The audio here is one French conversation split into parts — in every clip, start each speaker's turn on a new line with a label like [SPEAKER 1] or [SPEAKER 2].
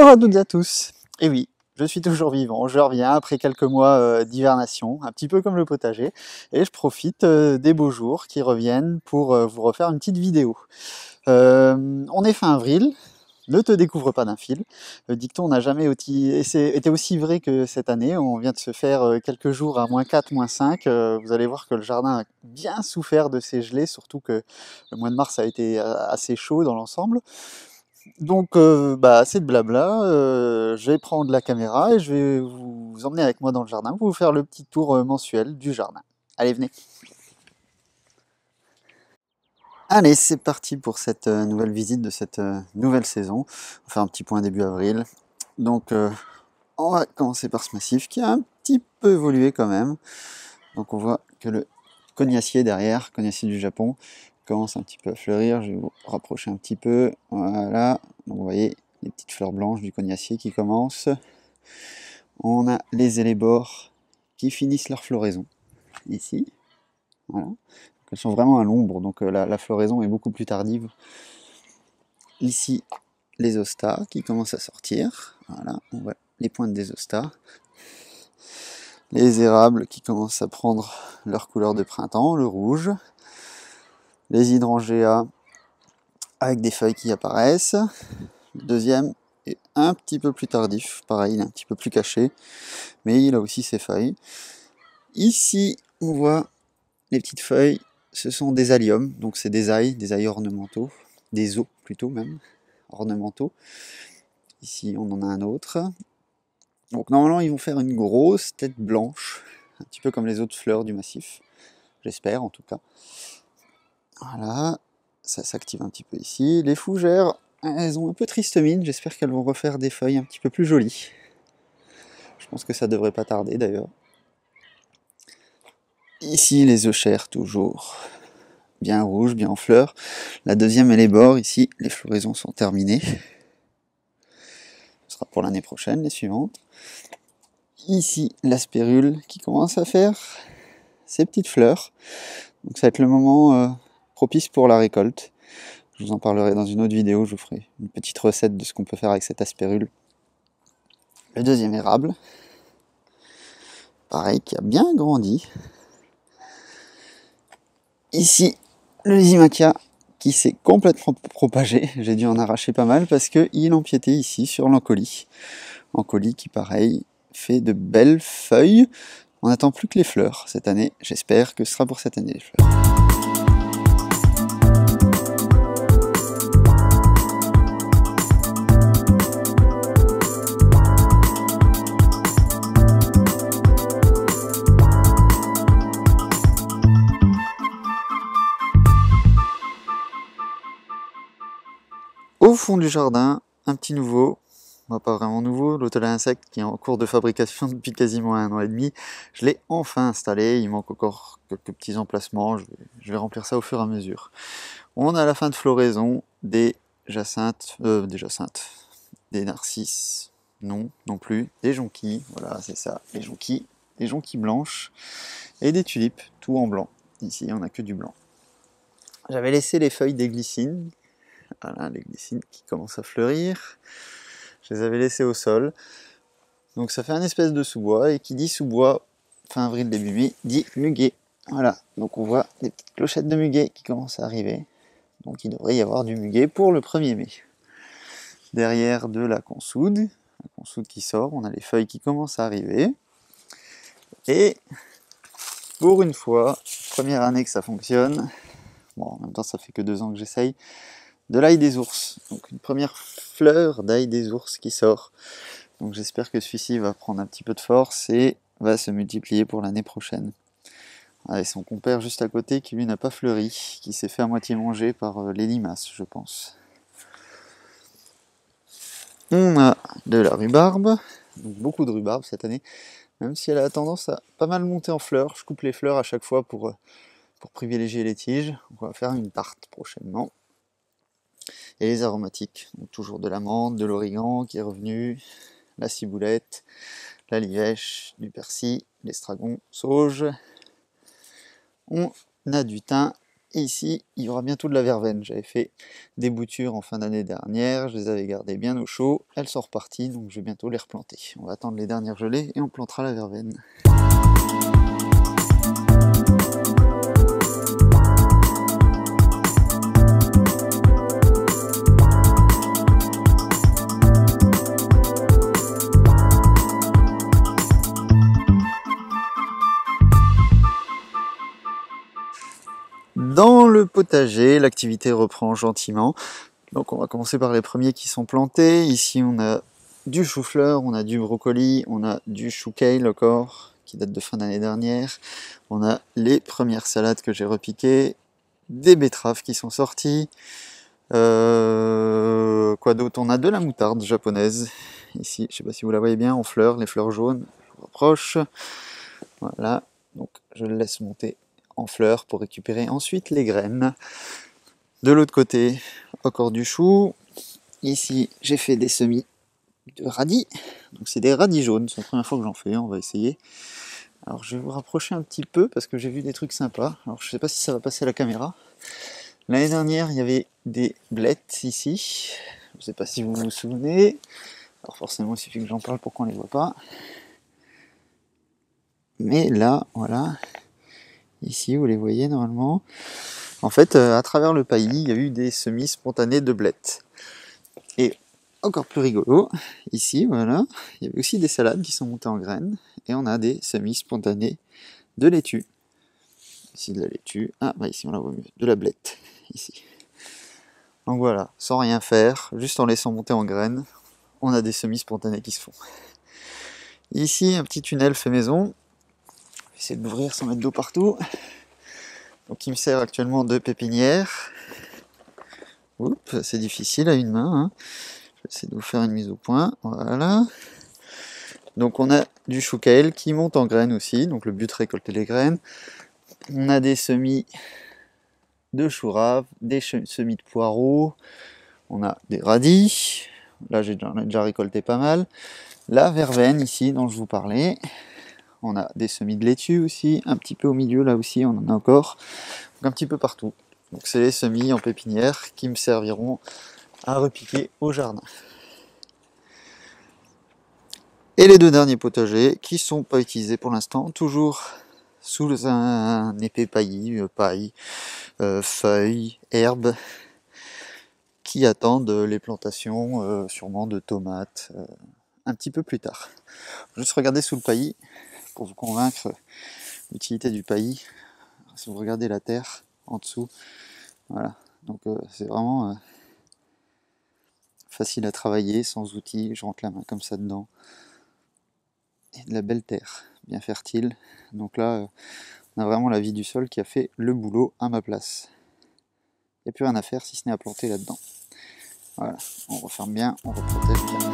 [SPEAKER 1] Bonjour à toutes et à tous. Et oui, je suis toujours vivant, je reviens après quelques mois d'hivernation, un petit peu comme le potager, et je profite des beaux jours qui reviennent pour vous refaire une petite vidéo. On est fin avril, ne te découvre pas d'un fil. Le dicton n'a jamais été aussi vrai que cette année. On vient de se faire quelques jours à -4, -5. Vous allez voir que le jardin a bien souffert de ces gelées, surtout que le mois de mars a été assez chaud dans l'ensemble. Donc, assez de blabla, je vais prendre la caméra et je vais vous emmener avec moi dans le jardin pour vous faire le petit tour mensuel du jardin. Allez, venez. Allez, c'est parti pour cette nouvelle visite de cette nouvelle saison. On va faire un petit point début avril. Donc, on va commencer par ce massif qui a un petit peu évolué quand même. Donc, on voit que le cognacier derrière, cognacier du Japon, commence un petit peu à fleurir. Je vais vous rapprocher un petit peu. Voilà. Donc, vous voyez les petites fleurs blanches du cognacier qui commencent. On a les élébores qui finissent leur floraison ici. Voilà. Elles sont vraiment à l'ombre, donc la floraison est beaucoup plus tardive. Ici, les hostas qui commencent à sortir. Voilà, on voit les pointes des hostas. Les érables qui commencent à prendre leur couleur de printemps, le rouge. Les hydrangea avec des feuilles qui apparaissent. Le deuxième est un petit peu plus tardif, pareil, il est un petit peu plus caché, mais il a aussi ses feuilles. Ici, on voit les petites feuilles, ce sont des alliums, donc c'est des ailes ornementaux, des os plutôt même, ornementaux. Ici, on en a un autre. Donc normalement, ils vont faire une grosse tête blanche, un petit peu comme les autres fleurs du massif, j'espère en tout cas. Voilà, ça s'active un petit peu ici. Les fougères, elles ont un peu triste mine, j'espère qu'elles vont refaire des feuilles un petit peu plus jolies. Je pense que ça devrait pas tarder d'ailleurs. Ici, les euchères toujours bien rouges, bien en fleurs. La deuxième, elle est bord. Ici, les floraisons sont terminées. Ce sera pour l'année prochaine, les suivantes. Ici, la spérule qui commence à faire ses petites fleurs. Donc ça va être le moment propice pour la récolte. Je vous en parlerai dans une autre vidéo, je vous ferai une petite recette de ce qu'on peut faire avec cette aspérule. Le deuxième érable, pareil, qui a bien grandi. Ici, le lysimachia qui s'est complètement propagé. J'ai dû en arracher pas mal parce qu'il empiétait ici sur l'encolie. Encolie qui, pareil, fait de belles feuilles. On n'attend plus que les fleurs cette année. J'espère que ce sera pour cette année les fleurs. Au fond du jardin, un petit nouveau, pas vraiment nouveau, l'hôtel à insectes qui est en cours de fabrication depuis quasiment 1 an et demi. Je l'ai enfin installé, il manque encore quelques petits emplacements, je vais remplir ça au fur et à mesure. On a la fin de floraison des jacinthes, des narcisses, non plus, des jonquilles, voilà c'est ça, les jonquilles blanches, et des tulipes, tout en blanc. Ici on n'a que du blanc. J'avais laissé les feuilles des glycines. Voilà, les glycines qui commencent à fleurir. Je les avais laissées au sol. Donc ça fait un espèce de sous-bois. Et qui dit sous-bois, fin avril, début mai, dit muguet. Voilà, donc on voit des petites clochettes de muguet qui commencent à arriver. Donc il devrait y avoir du muguet pour le 1er mai. Derrière de la consoude qui sort, on a les feuilles qui commencent à arriver. Et pour une fois, première année que ça fonctionne, bon en même temps ça fait que 2 ans que j'essaye, de l'ail des ours, donc une première fleur d'ail des ours qui sort. Donc j'espère que celui-ci va prendre un petit peu de force et va se multiplier pour l'année prochaine. Et son compère juste à côté qui lui n'a pas fleuri, qui s'est fait à moitié manger par les limaces, je pense. On a de la rhubarbe, donc beaucoup de rhubarbe cette année, même si elle a tendance à pas mal monter en fleurs. Je coupe les fleurs à chaque fois pour privilégier les tiges. On va faire une tarte prochainement. Et les aromatiques, donc toujours de l'amande, de l'origan qui est revenu, la ciboulette, la livèche, du persil, l'estragon, sauge. On a du thym Et ici, il y aura bientôt de la verveine. J'avais fait des boutures en fin d'année dernière, je les avais gardées bien au chaud. Elles sont reparties, donc je vais bientôt les replanter. On va attendre les dernières gelées et on plantera la verveine. Dans le potager, l'activité reprend gentiment. Donc on va commencer par les premiers qui sont plantés. Ici on a du chou-fleur, on a du brocoli, on a du chou kale encore, qui date de fin d'année dernière. On a les premières salades que j'ai repiquées, des betteraves qui sont sorties. Quoi d'autre? On a de la moutarde japonaise. Ici, je sais pas si vous la voyez bien, en fleurs, les fleurs jaunes. Je vous rapproche. Voilà, donc je le laisse monter en fleurs pour récupérer ensuite les graines. De l'autre côté, encore du chou. Ici, j'ai fait des semis de radis. Donc c'est des radis jaunes, c'est la première fois que j'en fais, on va essayer. Alors je vais vous rapprocher un petit peu parce que j'ai vu des trucs sympas. Alors je sais pas si ça va passer à la caméra. L'année dernière, il y avait des blettes ici. Je ne sais pas si vous vous souvenez. Alors forcément, il suffit que j'en parle pour qu'on les voit pas. Mais là, voilà. Ici, vous les voyez normalement. En fait, à travers le pays, il y a eu des semis spontanés de blettes. Et encore plus rigolo, ici, voilà, il y avait aussi des salades qui sont montées en graines. Et on a des semis spontanés de laitue. Ici, de la laitue. Ah, bah ici, on la voit mieux. De la blette, ici. Donc voilà, sans rien faire, juste en laissant monter en graines, on a des semis spontanés qui se font. Ici, un petit tunnel fait maison. Je vais essayer de l'ouvrir sans mettre d'eau partout. Donc il me sert actuellement de pépinière. Oups, c'est difficile à une main. Hein. Je vais essayer de vous faire une mise au point. Voilà. Donc on a du chou kale qui monte en graines aussi. Donc le but récolter les graines. On a des semis de chou rave, des semis de poireaux. On a des radis. Là j'en ai déjà récolté pas mal. La verveine ici dont je vous parlais. On a des semis de laitue aussi, un petit peu au milieu là aussi, on en a encore, donc un petit peu partout. Donc c'est les semis en pépinière qui me serviront à repiquer au jardin. Et les deux derniers potagers qui sont pas utilisés pour l'instant, toujours sous un épais paillis, paille, feuilles, herbes, qui attendent les plantations sûrement de tomates un petit peu plus tard. Juste regarder sous le paillis pour vous convaincre l'utilité du paillis. Si vous regardez la terre en dessous, voilà, donc c'est vraiment facile à travailler, sans outils, je rentre la main comme ça dedans. Et de la belle terre, bien fertile. Donc là, on a vraiment la vie du sol qui a fait le boulot à ma place. Il n'y a plus rien à faire si ce n'est à planter là-dedans. Voilà, on referme bien, on reprotège bien.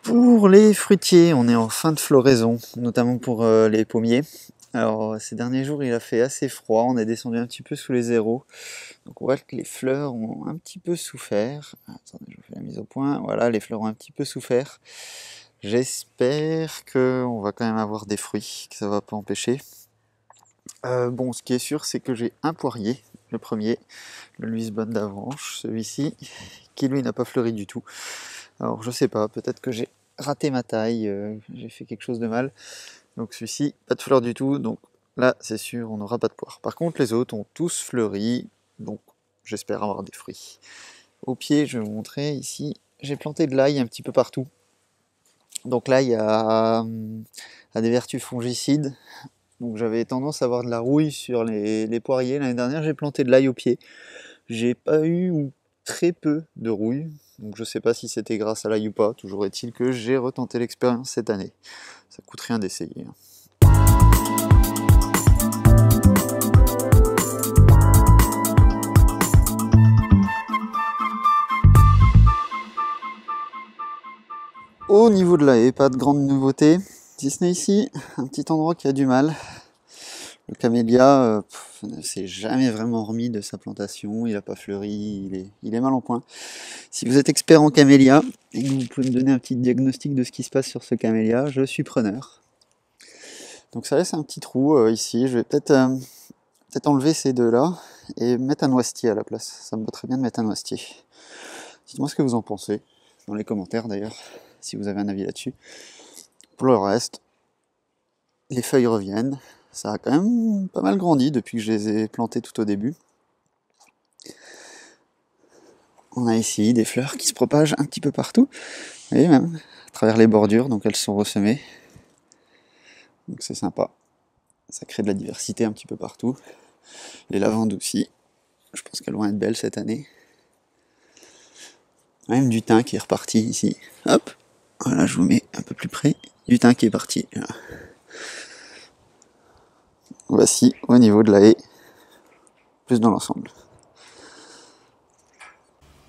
[SPEAKER 1] Pour les fruitiers, on est en fin de floraison, notamment pour les pommiers. Alors ces derniers jours il a fait assez froid, on est descendu un petit peu sous les zéros. Donc on voit que les fleurs ont un petit peu souffert. Attendez, je vous fais la mise au point. Voilà, les fleurs ont un petit peu souffert. J'espère qu'on va quand même avoir des fruits, que ça va pas empêcher. Bon, ce qui est sûr, c'est que j'ai un poirier, le premier, le Louise-Bonne d'Avranches, celui-ci, qui lui n'a pas fleuri du tout. Alors je sais pas, peut-être que j'ai raté ma taille, j'ai fait quelque chose de mal. Donc celui-ci, pas de fleurs du tout, donc là c'est sûr on n'aura pas de poire. Par contre les autres ont tous fleuri, donc j'espère avoir des fruits. Au pied, je vais vous montrer ici, j'ai planté de l'ail un petit peu partout. Donc l'ail a des vertus fongicides, donc j'avais tendance à avoir de la rouille sur les poiriers. L'année dernière j'ai planté de l'ail au pied. J'ai pas eu ou très peu de rouille, donc je sais pas si c'était grâce à l'ail ou pas, toujours est-il que j'ai retenté l'expérience cette année. Ça coûte rien d'essayer. Au niveau de la haie, pas de grande nouveauté, si ce n'est ici, un petit endroit qui a du mal. Le camélia, ne s'est jamais vraiment remis de sa plantation, il n'a pas fleuri, il est mal en point. Si vous êtes expert en camélia et que vous pouvez me donner un petit diagnostic de ce qui se passe sur ce camélia, je suis preneur. Donc ça laisse un petit trou ici, je vais peut-être enlever ces deux-là et mettre un noisetier à la place. Ça me va très bien de mettre un noisetier. Dites-moi ce que vous en pensez, dans les commentaires d'ailleurs, si vous avez un avis là-dessus. Pour le reste, les feuilles reviennent. Ça a quand même pas mal grandi depuis que je les ai plantées tout au début. On a ici des fleurs qui se propagent un petit peu partout. Vous voyez même, à travers les bordures, donc elles sont ressemées. Donc c'est sympa. Ça crée de la diversité un petit peu partout. Les lavandes aussi. Je pense qu'elles vont être belles cette année. Même du thym qui est reparti ici. Hop, voilà, je vous mets un peu plus près. Du thym qui est parti. Voilà. Voici au niveau de la haie, plus dans l'ensemble.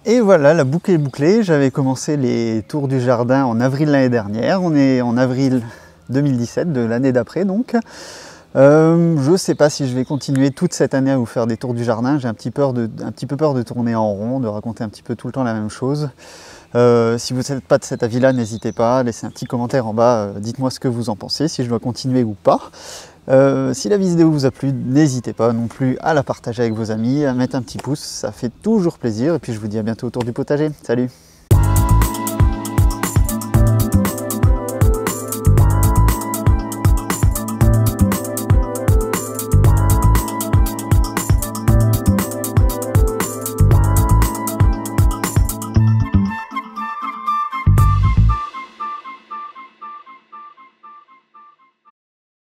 [SPEAKER 1] Et voilà, la boucle est bouclée. J'avais commencé les tours du jardin en avril l'année dernière. On est en avril 2017, de l'année d'après donc. Je ne sais pas si je vais continuer toute cette année à vous faire des tours du jardin. J'ai un petit peu peur de tourner en rond, de raconter un petit peu tout le temps la même chose. Si vous n'êtes pas de cet avis-là, n'hésitez pas, laissez un petit commentaire en bas, dites-moi ce que vous en pensez, si je dois continuer ou pas. Si la vidéo vous a plu, n'hésitez pas non plus à la partager avec vos amis, à mettre un petit pouce, ça fait toujours plaisir. Et puis je vous dis à bientôt autour du potager. Salut!